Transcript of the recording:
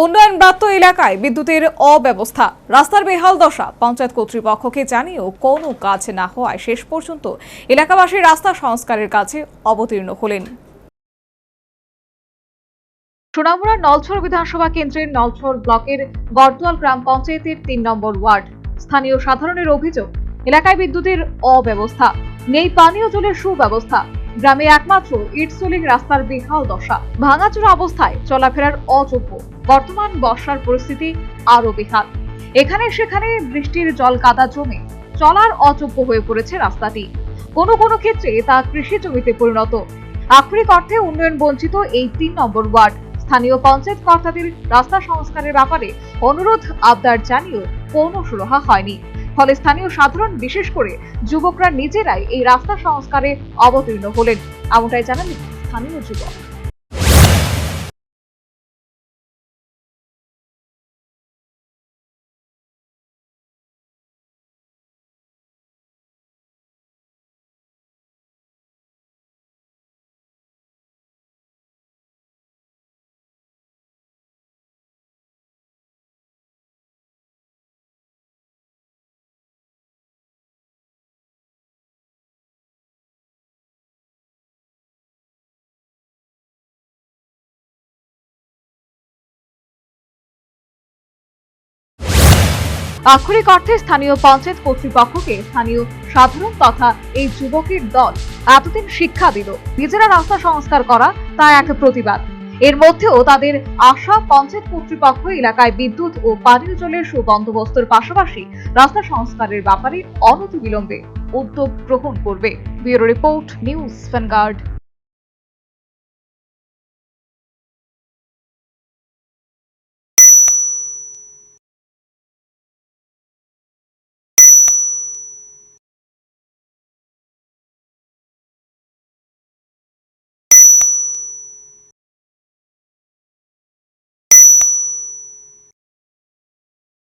উন্নয়নব্রাত্য এলাকায় বিদ্যুতের অব্যবস্থা, রাস্তার বেহাল দশা। পঞ্চায়েত কর্তৃপক্ষকে জানিয়েও কোনো কাজ না হওয়ায় শেষ পর্যন্ত এলাকাবাসী রাস্তা সংস্কারের কাছে অবতীর্ণ হলেন। সোনামুড়ার নলছর বিধানসভা কেন্দ্রের নলছর ব্লকের গড়দোয়াল গ্রাম পঞ্চায়েতের ৩ নম্বর ওয়ার্ড। স্থানীয় সাধারণের অভিযোগ, এলাকায় বিদ্যুতের অব্যবস্থা, নেই পানীয় জলের সুব্যবস্থা। গ্রামে একমাত্র ইটসোলিং রাস্তার বেহাল দশা, ভাঙাচোরা অবস্থায় চলাফেরার অযোগ্য। বর্তমান বর্ষার পরিস্থিতি আরো বেহাল। এখানে সেখানে বৃষ্টির জল কাদা জমে চলার অযোগ্য হয়ে পড়েছে রাস্তাটি। কোনো কোনো ক্ষেত্রে তা কৃষি জমিতে পরিণত। আক্ষরিক অর্থে উন্নয়ন বঞ্চিত এই ৩ নম্বর ওয়ার্ড। স্থানীয় পঞ্চায়েত কর্তাদের রাস্তা সংস্কারের ব্যাপারে অনুরোধ আবদার জানিয়েও কোনো সুরাহা হয়নি। ফলে স্থানীয় সাধারণ, বিশেষ করে যুবকরা নিজেরাই এই রাস্তা সংস্কারে অবতীর্ণ হলেন, এমনটাই জানান স্থানীয় যুবক। আক্ষরিক অর্থে স্থানীয় পঞ্চায়েত কর্তৃপক্ষকে স্থানীয় সাধারণ তথা এই যুবকের দল এতদিন শিক্ষা দিল নিজেরা রাস্তা সংস্কার করা তা এক প্রতিবাদ। এর মধ্যেও তাদের আশা, পঞ্চায়েত কর্তৃপক্ষ এলাকায় বিদ্যুৎ ও পানীয় জলের সুবন্দোবস্তের পাশাপাশি রাস্তা সংস্কারের ব্যাপারে অনতিবিলম্বে উদ্যোগ গ্রহণ করবে। Bureau report, news vanguard.